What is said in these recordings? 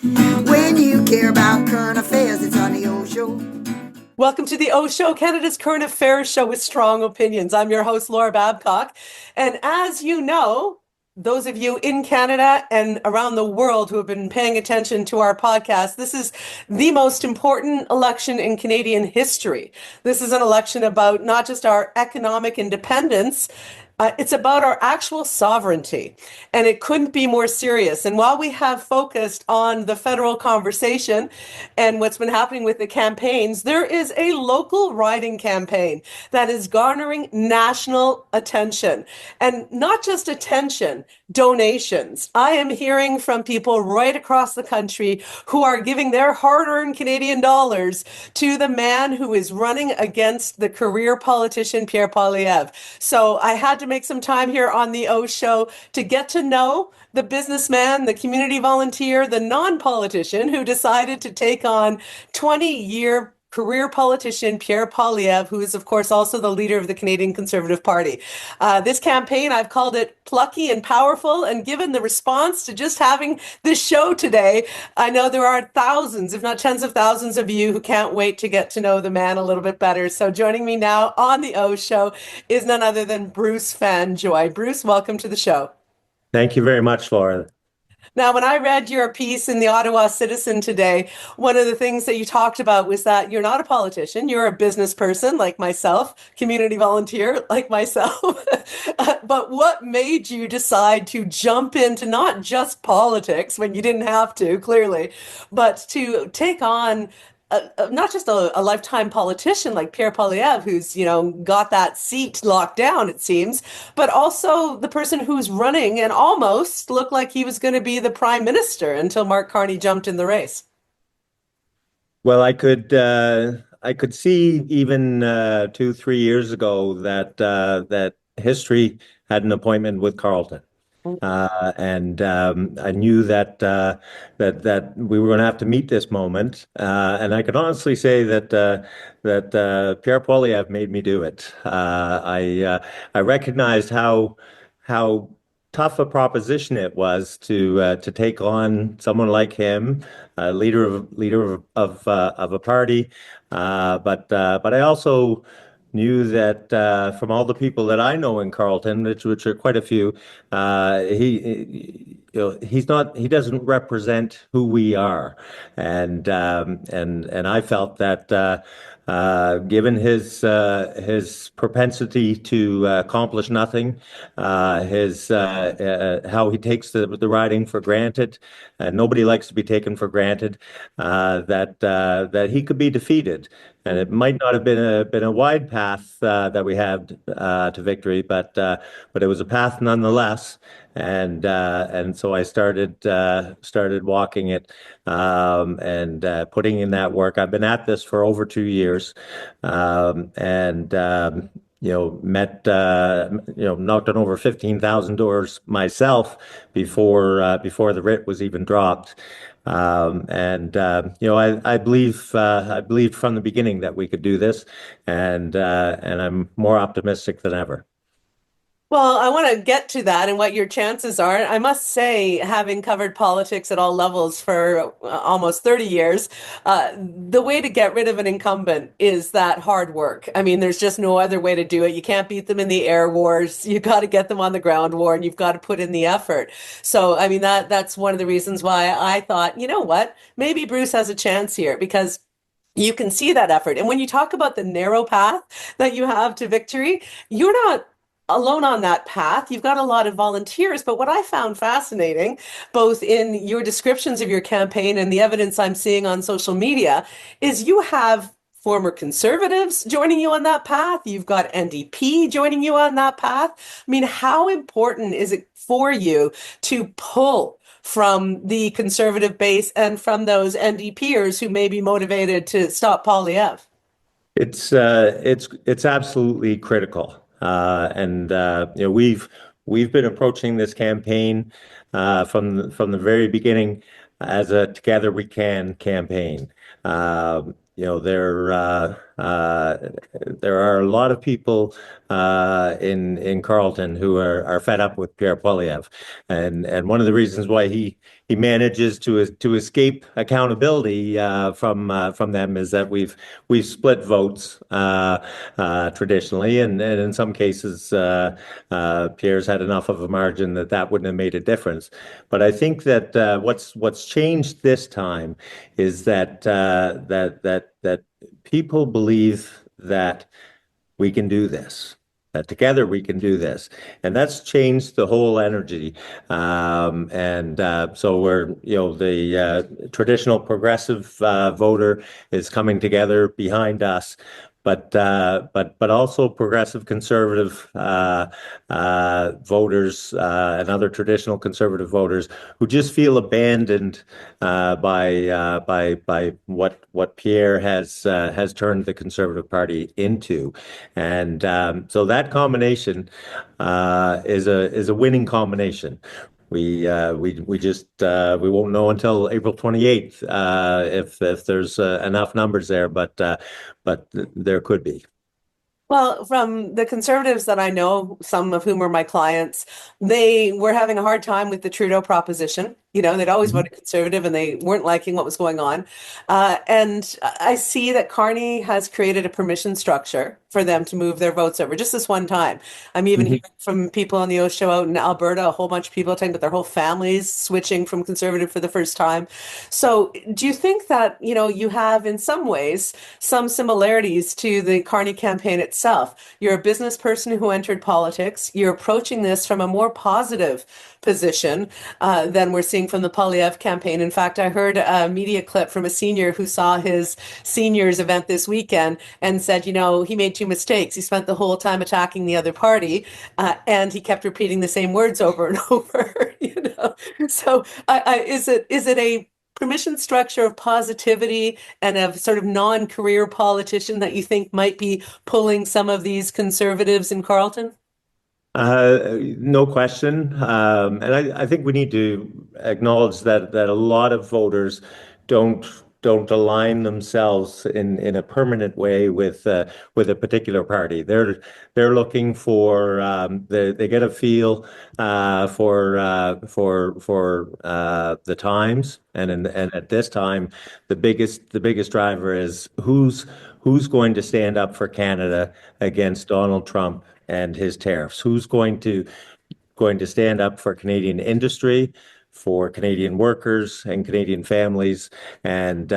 When you care about current affairs, it's on the OShow. Welcome to the OShow, Canada's current affairs show with strong opinions. I'm your host, Laura Babcock. And as you know, those of you in Canada and around the world who have been paying attention to our podcast, this is the most important election in Canadian history. This is an election about not just our economic independence, it's about our actual sovereignty, and it couldn't be more serious. And while we have focused on the federal conversation and what's been happening with the campaigns, there is a local riding campaign that is garnering national attention. And not just attention, donations. I am hearing from people right across the country who are giving their hard-earned Canadian dollars to the man who is running against the career politician Pierre Poilievre. So I had to make some time here on the O Show to get to know the businessman, the community volunteer, the non-politician who decided to take on 20-year career politician Pierre Poilievre, who is, of course, also the leader of the Canadian Conservative Party. This campaign, I've called it plucky and powerful, and given the response to just having this show today, I know there are thousands, if not tens of thousands of you who can't wait to get to know the man a little bit better. So joining me now on the O Show is none other than Bruce Fanjoy. Bruce, welcome to the show. Thank you very much, Laura. Now, when I read your piece in the Ottawa Citizen today, one of the things that you talked about was that you're not a politician, you're a business person like myself, community volunteer like myself. But what made you decide to jump into not just politics when you didn't have to, clearly, but to take on not just a lifetime politician like Pierre Poilievre, who's, got that seat locked down, it seems, but also the person who's running and almost looked like he was going to be the prime minister until Mark Carney jumped in the race. Well, I could see even 2, 3 years ago that history had an appointment with Carleton. And I knew that we were going to have to meet this moment, and I can honestly say that Pierre Poilievre made me do it. I recognized how tough a proposition it was to take on someone like him, leader of a party, but I also knew that from all the people that I know in Carleton, which are quite a few, he doesn't represent who we are, and I felt that given his propensity to accomplish nothing, his how he takes the riding for granted, nobody likes to be taken for granted, that he could be defeated. And it might not have been a wide path that we had to victory, but it was a path nonetheless. And so I started walking it, and putting in that work. I've been at this for over 2 years, and met knocked on over 15,000 doors myself before the writ was even dropped. I believed from the beginning that we could do this, and I'm more optimistic than ever. Well, I want to get to that and what your chances are. I must say, having covered politics at all levels for almost 30 years, the way to get rid of an incumbent is that hard work. I mean, there's just no other way to do it. You can't beat them in the air wars. You got to get them on the ground war, and you've got to put in the effort. So, I mean, that's one of the reasons why I thought, you know what, maybe Bruce has a chance here because you can see that effort. And when you talk about the narrow path that you have to victory, you're not alone on that path. You've got a lot of volunteers. But what I found fascinating, both in your descriptions of your campaign and the evidence I'm seeing on social media, is you have former conservatives joining you on that path. You've got NDP joining you on that path. I mean, how important is it for you to pull from the conservative base and from those NDPers who may be motivated to stop Poilievre? It's absolutely critical, and we've been approaching this campaign from the very beginning as a Together We Can campaign. There are a lot of people in Carleton who are fed up with Pierre Poilievre, and one of the reasons why he he manages to escape accountability from them is that we've split votes traditionally, and in some cases Pierre's had enough of a margin that that wouldn't have made a difference. But I think that what's changed this time is that people believe that we can do this. That together we can do this, and that's changed the whole energy. And so we're, the traditional progressive voter is coming together behind us, but also progressive conservative voters and other traditional conservative voters who just feel abandoned by what Pierre has turned the Conservative Party into, and so that combination is a winning combination. We just we won't know until April 28th if there's enough numbers there, but there could be. Well, from the conservatives that I know, some of whom are my clients, they were having a hard time with the Trudeau proposition. They'd always Mhm. voted conservative and they weren't liking what was going on. And I see that Carney has created a permission structure for them to move their votes over just this one time. I'm even Mhm. hearing from people on the OShow out in Alberta, a whole bunch of people talking about their whole families switching from conservative for the first time. So do you think that, you have in some ways some similarities to the Carney campaign itself? You're a business person who entered politics. You're approaching this from a more positive position than we're seeing from the Poilievre campaign. In fact, I heard a media clip from a senior who saw his seniors event this weekend and said, he made two mistakes. He spent the whole time attacking the other party, and he kept repeating the same words over and over. So, is it a permission structure of positivity and of sort of non-career politician that you think might be pulling some of these conservatives in Carleton? No question. And I think we need to acknowledge that a lot of voters don't don't align themselves in a permanent way with a particular party. They're looking for they get a feel for the times, and at this time, the biggest driver is who's going to stand up for Canada against Donald Trump and his tariffs? Who's going to stand up for Canadian industry, for Canadian workers and Canadian families? And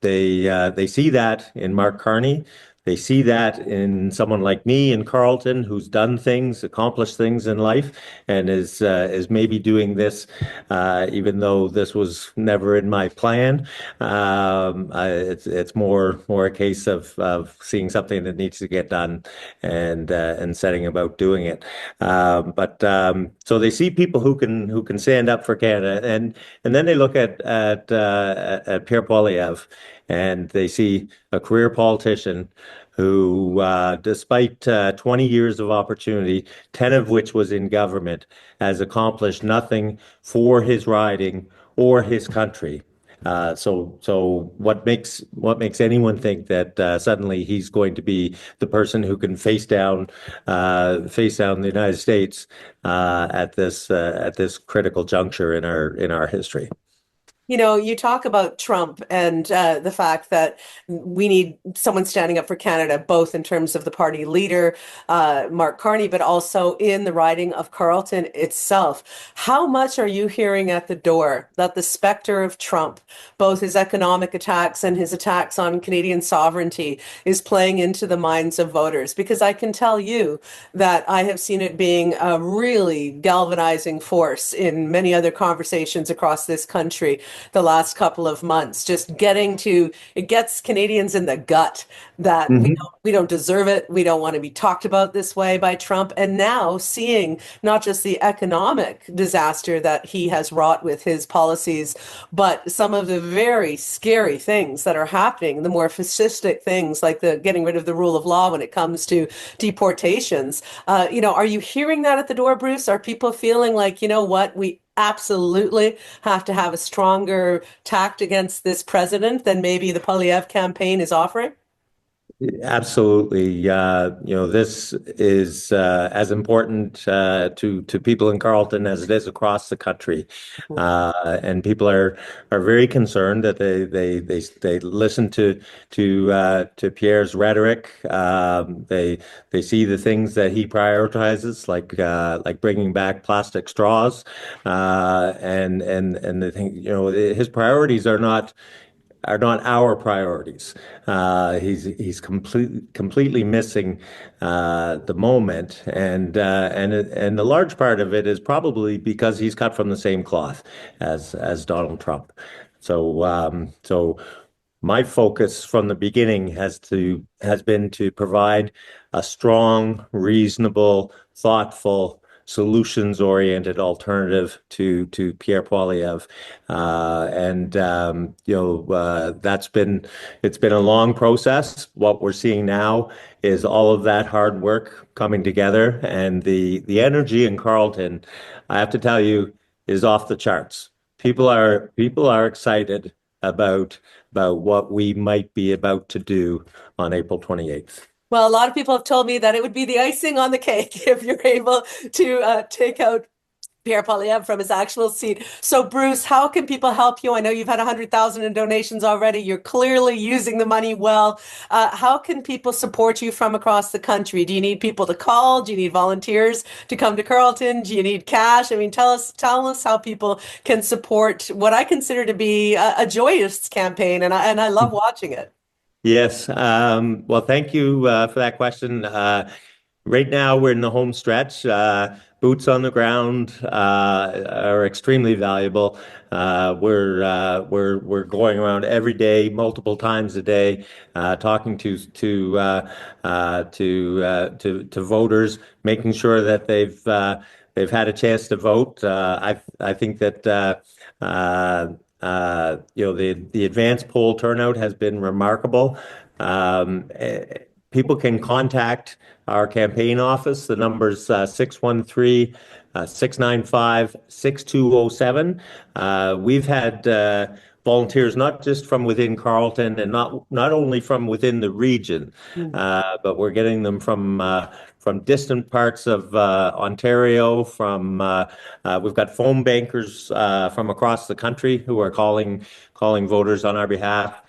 they see that in Mark Carney. They see that in someone like me in Carleton, who's done things, accomplished things in life, and is maybe doing this, even though this was never in my plan. It's more a case of seeing something that needs to get done and setting about doing it. But so they see people who can stand up for Canada, and then they look at Pierre Poilievre, and they see a career politician who, despite 20 years of opportunity, 10 of which was in government, has accomplished nothing for his riding or his country. So what makes anyone think that suddenly he's going to be the person who can face down the United States at this critical juncture in our history? You talk about Trump and the fact that we need someone standing up for Canada, both in terms of the party leader, Mark Carney, but also in the riding of Carleton itself. How much are you hearing at the door that the specter of Trump, both his economic attacks and his attacks on Canadian sovereignty, is playing into the minds of voters? Because I can tell you that I have seen it being a really galvanizing force in many other conversations across this country the last couple of months. Just it gets Canadians in the gut that we don't deserve it. We don't want to be talked about this way by Trump. And now seeing not just the economic disaster that he has wrought with his policies, but some of the very scary things that are happening, the more fascistic things like the getting rid of the rule of law when it comes to deportations. Are you hearing that at the door, Bruce? Are people feeling like, what, we absolutely have to have a stronger tact against this president than maybe the Poilievre campaign is offering? Absolutely. This is as important to people in Carleton as it is across the country, and people are very concerned that they listen to Pierre's rhetoric. They see the things that he prioritizes, like bringing back plastic straws, and they think his priorities are not our priorities. He's completely missing the moment, and the large part of it is probably because he's cut from the same cloth as Donald Trump. So my focus from the beginning has been to provide a strong, reasonable, thoughtful, solutions-oriented alternative to Pierre Poilievre, and it's been a long process. What we're seeing now is all of that hard work coming together, and the energy in Carleton, I have to tell you, is off the charts. People are excited about what we might be about to do on April 28th. Well, a lot of people have told me that it would be the icing on the cake if you're able to take out Pierre Poilievre from his actual seat. So, Bruce, how can people help you? I know you've had 100,000 in donations already. You're clearly using the money well. How can people support you from across the country? Do you need people to call? Do you need volunteers to come to Carleton? Do you need cash? I mean, tell us how people can support what I consider to be a joyous campaign, and I love watching it. Yes. Well, thank you for that question. Right now, we're in the home stretch. Boots on the ground are extremely valuable. We're going around every day, multiple times a day, talking to voters, making sure that they've had a chance to vote. I think that the advanced poll turnout has been remarkable. People can contact our campaign office. The number's 613 695 6207. We've had volunteers not just from within Carleton and not only from within the region, but we're getting them from distant parts of Ontario. We've got phone bankers from across the country who are calling voters on our behalf.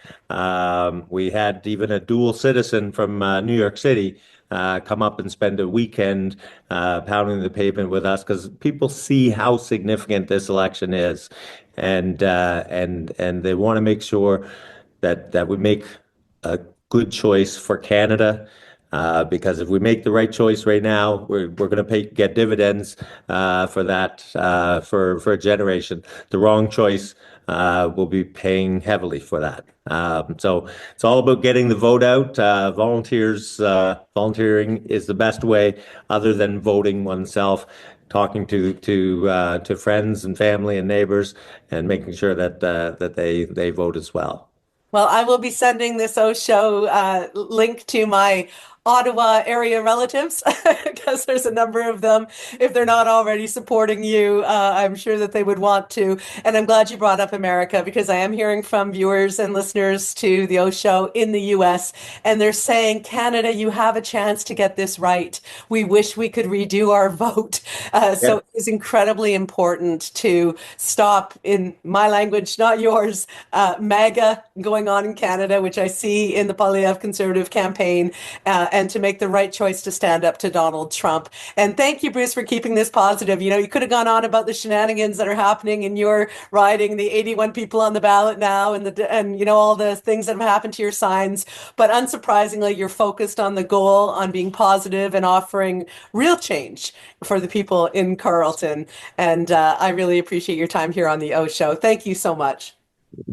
We had even a dual citizen from New York City come up and spend a weekend pounding the pavement with us because people see how significant this election is, and they want to make sure that we make a good choice for Canada. Because if we make the right choice right now, we're going to get dividends for that for a generation. The wrong choice will be paying heavily for that. So it's all about getting the vote out. Volunteering is the best way, other than voting oneself. Talking to friends and family and neighbors, and making sure that they vote as well. Well, I will be sending this OShow link to my Ottawa area relatives because there's a number of them. If they're not already supporting you, I'm sure that they would want to. And I'm glad you brought up America because I am hearing from viewers and listeners to the OShow in the US, and they're saying, Canada, you have a chance to get this right. We wish we could redo our vote. So it is incredibly important to stop, in my language, not yours, MAGA going on in Canada, which I see in the Poilievre Conservative campaign, and to make the right choice to stand up to Donald Trump. And thank you, Bruce, for keeping this positive. You know, you could have gone on about the shenanigans that are happening in your riding, the 81 people on the ballot now, and you know, all the things that have happened to your signs. But unsurprisingly, you're focused on the goal, on being positive and offering real change for the people in Carleton. And I really appreciate your time here on the O Show. Thank you so much.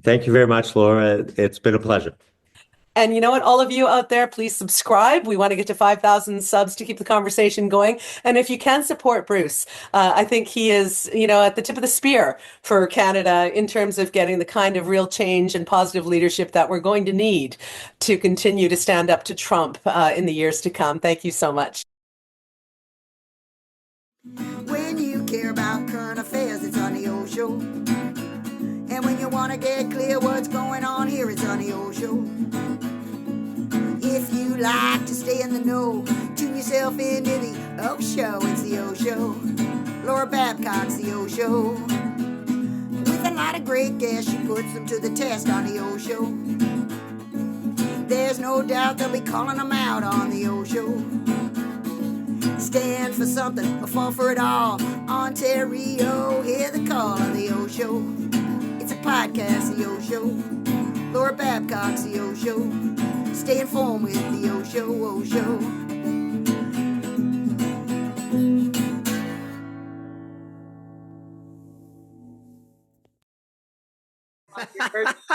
Thank you very much, Laura. It's been a pleasure. And you know what, all of you out there, please subscribe. We want to get to 5,000 subs to keep the conversation going. And if you can support Bruce, I think he is, you know, at the tip of the spear for Canada in terms of getting the kind of real change and positive leadership that we're going to need to continue to stand up to Trump in the years to come. Thank you so much. When you care about current affairs, it's on the old show. And when you want to get clear what's going on here, it's on the old show. If you like to stay in the know, tune yourself into the OShow. It's the OShow. Laura Babcock's the OShow. With a lot of great guests, she puts them to the test on the OShow. There's no doubt they'll be calling them out on the OShow. Stand for something or fall for it all. Ontario, hear the call on the OShow. It's a podcast, the OShow. Laura Babcock's the OShow. Stay informed with the OShow, OShow.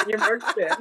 Your merch bid.